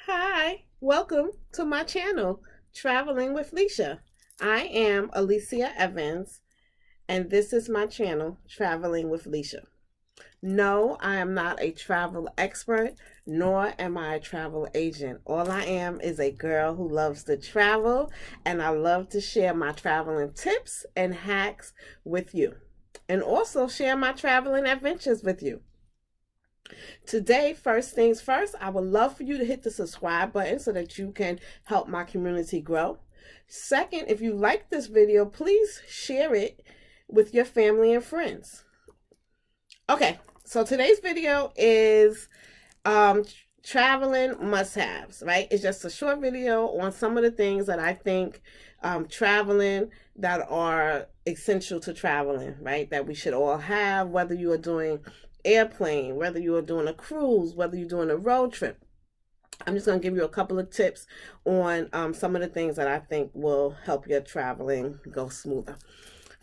Hi, welcome to my channel, Traveling with Licia. I am Alicia Evans, and this is my channel, Traveling with Licia. No, I am not a travel expert, nor am I a travel agent. All I am is a girl who loves to travel, and I love to share my traveling tips and hacks with you, and also share my traveling adventures with you. Today, first things first, I would love for you to hit the subscribe button so that you can help my community grow. Second, if you like this video, please share it with your family and friends. Okay, so today's video is traveling must-haves, right? It's just a short video on some of the things that I think traveling that are essential to traveling, right? That we should all have, whether you are doing airplane, whether you are doing a cruise, whether you're doing a road trip. I'm just going to give you a couple of tips on some of the things that I think will help your traveling go smoother.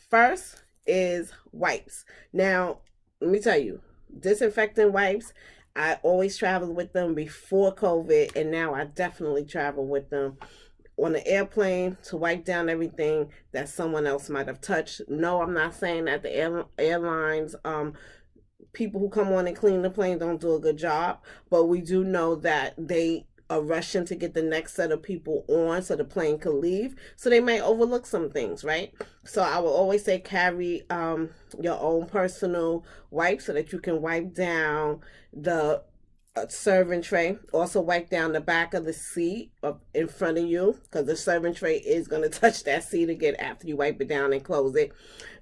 First is wipes. Now, let me tell you, disinfecting wipes, I always traveled with them before COVID, and now I definitely travel with them on the airplane to wipe down everything that someone else might have touched. No, I'm not saying that the airlines people who come on and clean the plane don't do a good job, but we do know that they are rushing to get the next set of people on so the plane could leave. So they may overlook some things, right? So I will always say carry your own personal wipes so that you can wipe down the serving tray. Also wipe down the back of the seat up in front of you, because the serving tray is going to touch that seat again after you wipe it down and close it.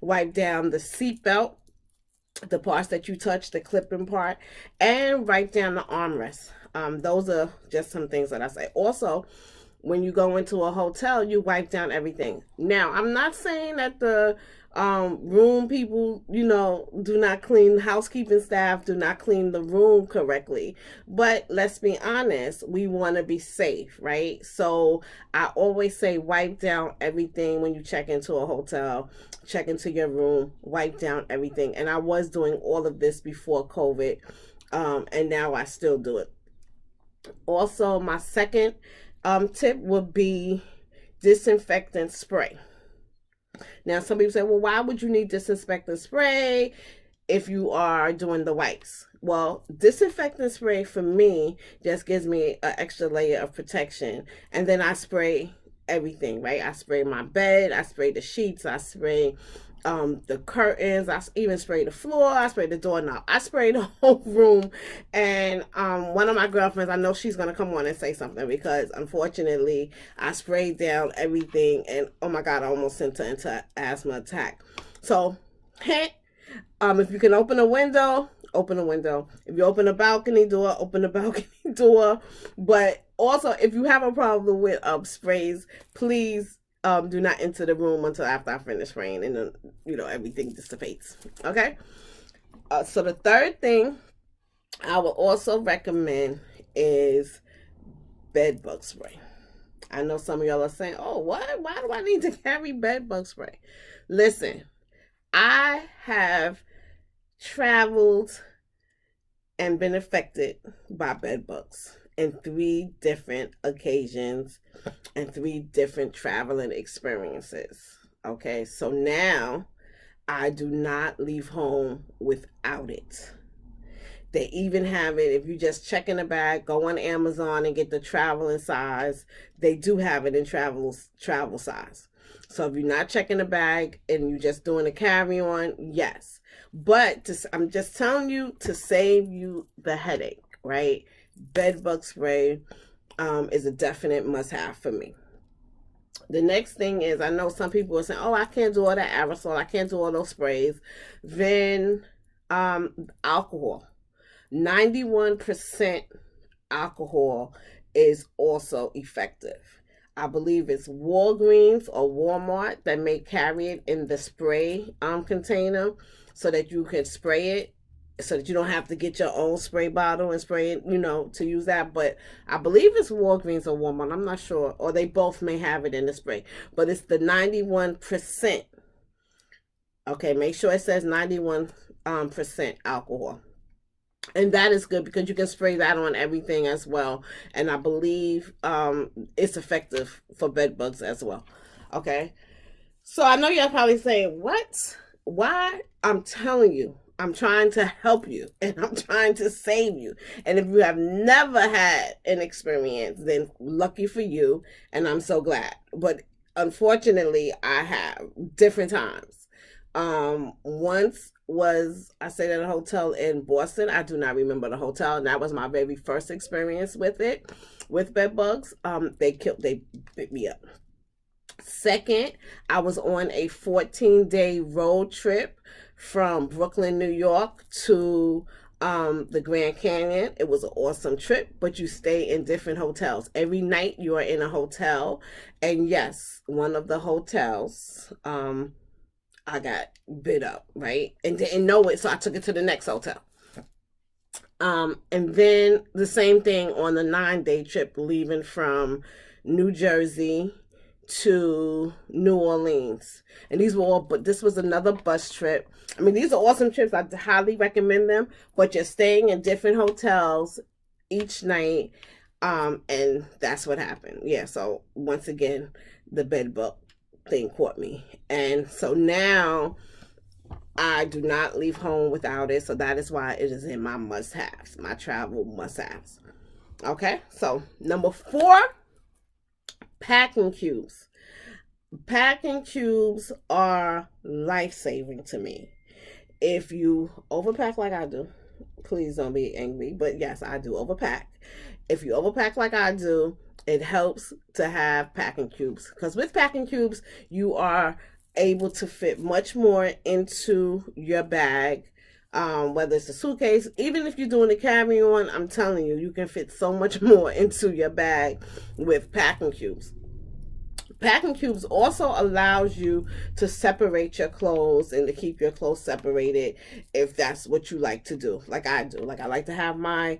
Wipe down the seat belt, the parts that you touch, the clipping part, and write down the armrest. Those are just some things that I say. Also, when you go into a hotel, you wipe down everything. Now, I'm not saying that the room people, do not clean, housekeeping staff do not clean the room correctly. But let's be honest, we want to be safe, right? So I always say wipe down everything when you check into a hotel, check into your room, wipe down everything. And I was doing all of this before COVID, and now I still do it. Also, my second tip would be disinfectant spray. Now, some people say, well, why would you need disinfectant spray if you are doing the wipes? Well, disinfectant spray for me just gives me an extra layer of protection. And then I spray everything, right? I spray my bed, I spray the sheets, I spray the curtains, I even spray the floor, I spray the doorknob, I spray the whole room. And one of my girlfriends, I know she's gonna come on and say something, because unfortunately I sprayed down everything, and oh my god, I almost sent her into an asthma attack. So if you can open a window, open a window. If you open a balcony door, open a balcony door. But also, if you have a problem with sprays, please do not enter the room until after I finish spraying, and then everything dissipates. Okay. So the third thing I will also recommend is bed bug spray. I know some of y'all are saying, "Oh, what? Why do I need to carry bed bug spray?" Listen, I have traveled and been affected by bed bugs in 3 different occasions and 3 different traveling experiences. Okay, so now I do not leave home without it. They even have it, if you just check in the bag, go on Amazon and get the traveling size. They do have it in travel size. So if you're not checking the bag and you're just doing a carry-on, yes. But I'm just telling you to save you the headache, right? Bed bug spray is a definite must-have for me. The next thing is, I know some people are saying, "Oh, I can't do all that aerosol, I can't do all those sprays." Then alcohol. 91% alcohol is also effective. I believe it's Walgreens or Walmart that may carry it in the spray container, so that you can spray it, so that you don't have to get your own spray bottle and spray it, to use that. But I believe it's Walgreens or Walmart. I'm not sure. Or they both may have it in the spray. But it's the 91%. Okay, make sure it says 91% alcohol. And that is good because you can spray that on everything as well. And I believe it's effective for bed bugs as well. Okay. So I know you're probably saying, what? Why? I'm telling you, I'm trying to help you and I'm trying to save you. And if you have never had an experience, then lucky for you. And I'm so glad. But unfortunately, I have different times. Once was I stayed at a hotel in Boston. I do not remember the hotel, and that was my very first experience with it, with bed bugs. They bit me up. Second, I was on a 14-day road trip from Brooklyn, New York to the Grand Canyon. It was an awesome trip, but you stay in different hotels. Every night you are in a hotel. And yes, one of the hotels, I got bit up, right? And didn't know it, so I took it to the next hotel. And then the same thing on the 9-day trip, leaving from New Jersey to New Orleans. And these were all, but this was another bus trip. I mean, these are awesome trips. I highly recommend them, but you're staying in different hotels each night. And that's what happened. Yeah. So once again, the bed bug thing caught me. And so now I do not leave home without it. So that is why it is in my must-haves, my travel must-haves. Okay. So number 4, packing cubes. Packing cubes are life-saving to me. If you overpack like I do, please don't be angry, but yes, I do overpack. If you overpack like I do, it helps to have packing cubes, because with packing cubes, you are able to fit much more into your bag. Whether it's a suitcase, even if you're doing a carry-on, I'm telling you, you can fit so much more into your bag with packing cubes. Packing cubes also allows you to separate your clothes and to keep your clothes separated if that's what you like to do, like I do. Like I like to have my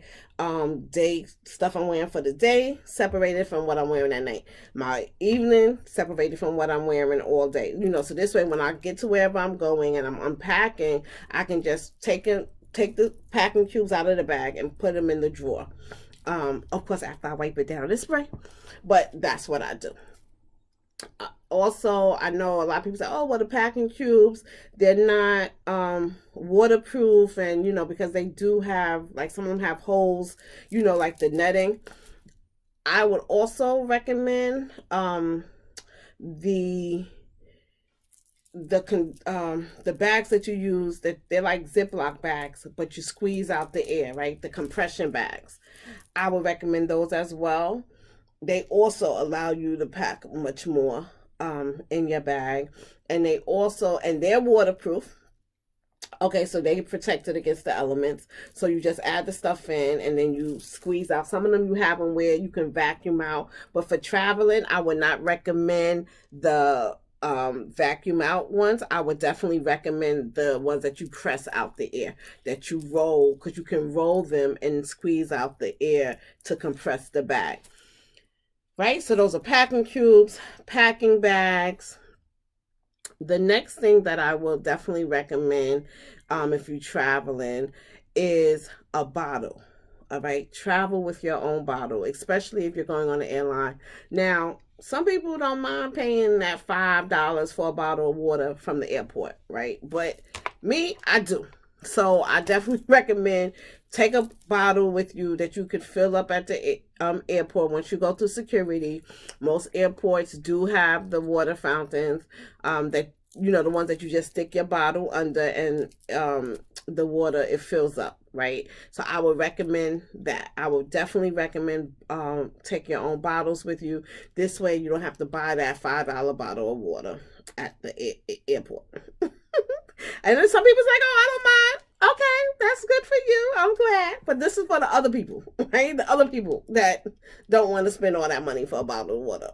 day stuff I'm wearing for the day separated from what I'm wearing at night, my evening separated from what I'm wearing all day, so this way when I get to wherever I'm going and I'm unpacking, I can just take the packing cubes out of the bag and put them in the drawer. Of course, after I wipe it down with spray, but that's what I do. Also, I know a lot of people say, oh, well, the packing cubes, they're not waterproof, and because they do have, like, some of them have holes, like the netting. I would also recommend the bags that you use, that they're like Ziploc bags, but you squeeze out the air, right? The compression bags. I would recommend those as well. They also allow you to pack much more in your bag, and they're waterproof. Okay, so they protect it against the elements. So you just add the stuff in and then you squeeze out. Some of them you have them where you can vacuum out, but for traveling, I would not recommend the vacuum out ones. I would definitely recommend the ones that you press out the air, that you roll, because you can roll them and squeeze out the air to compress the bag. Right? So those are packing cubes, packing bags. The next thing that I will definitely recommend if you're traveling is a bottle. All right? Travel with your own bottle, especially if you're going on an airline. Now, some people don't mind paying that $5 for a bottle of water from the airport, right? But me, I do. So I definitely recommend take a bottle with you that you could fill up at the airport once you go through security. Most airports do have the water fountains that, the ones that you just stick your bottle under and the water, it fills up, right? So I would recommend that. I would definitely recommend take your own bottles with you. This way you don't have to buy that $5 bottle of water at the airport. And then some people's like, oh, I don't mind. Okay, that's good for you. I'm glad. But this is for the other people, right? The other people that don't want to spend all that money for a bottle of water.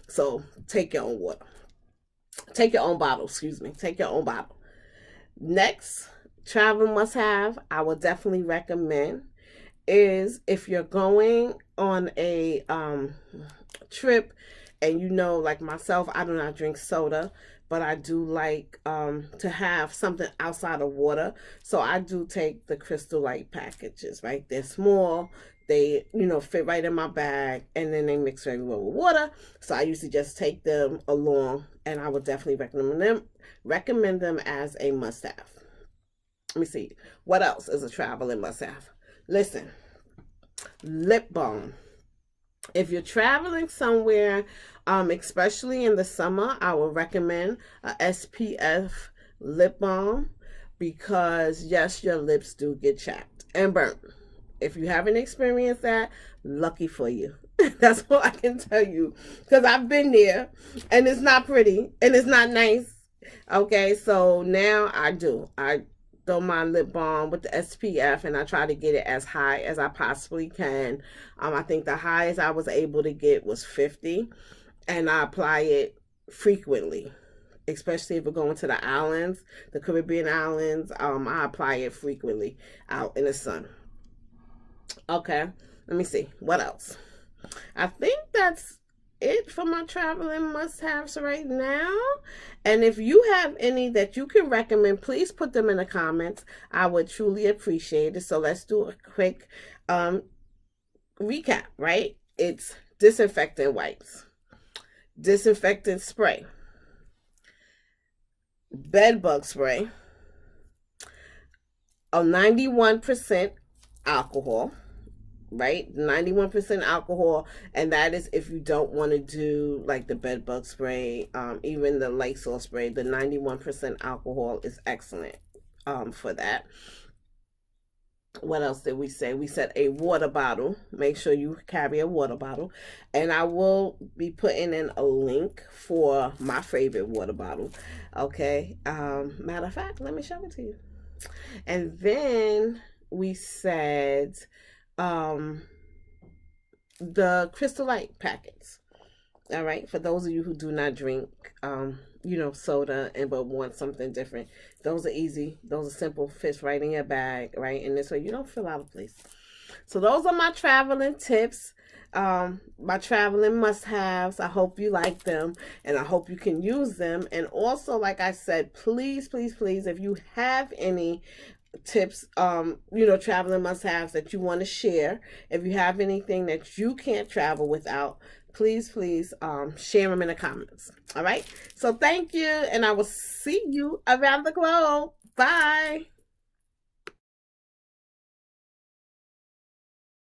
So take your own water. Take your own bottle, excuse me. Take your own bottle. Next, travel must have, I would definitely recommend, is if you're going on a trip and like myself, I do not drink soda, but I do like to have something outside of water. So I do take the Crystal Light packages, right? They're small, they, fit right in my bag, and then they mix very well with water. So I usually just take them along, and I would definitely recommend them as a must-have. Let me see. What else is a traveling must-have? Listen, lip balm. If you're traveling somewhere, especially in the summer, I would recommend a SPF lip balm because, yes, your lips do get chapped and burnt. If you haven't experienced that, lucky for you. That's all I can tell you because I've been there and it's not pretty and it's not nice. Okay, so now I do. I throw my lip balm with the SPF and I try to get it as high as I possibly can. I think the highest I was able to get was 50, and I apply it frequently, especially if we're going to the islands, the Caribbean islands. I apply it frequently out in the sun. Okay, let me see. What else? I think that's it for my traveling must-haves right now. And if you have any that you can recommend, please put them in the comments. I would truly appreciate it. So let's do a quick recap, right? It's disinfectant wipes, disinfectant spray, bed bug spray, a 91% alcohol, right? 91% alcohol, and that is if you don't want to do like the bed bug spray, even the Lysol spray. The 91% alcohol is excellent for that. What else did we say? We said a water bottle. Make sure you carry a water bottle, and I will be putting in a link for my favorite water bottle. Okay, matter of fact, let me show it to you. And then we said the Crystal Light packets. All right, for those of you who do not drink soda and but want something different, those are easy, those are simple, fits right in your bag, right? And this way you don't feel out of place. So those are my traveling tips, my traveling must-haves. I hope you like them and I hope you can use them. And also, like I said, please, please, please, if you have any tips, traveling must-haves that you want to share, if you have anything that you can't travel without, please, please share them in the comments. All right, so thank you, and I will see you around the globe. Bye.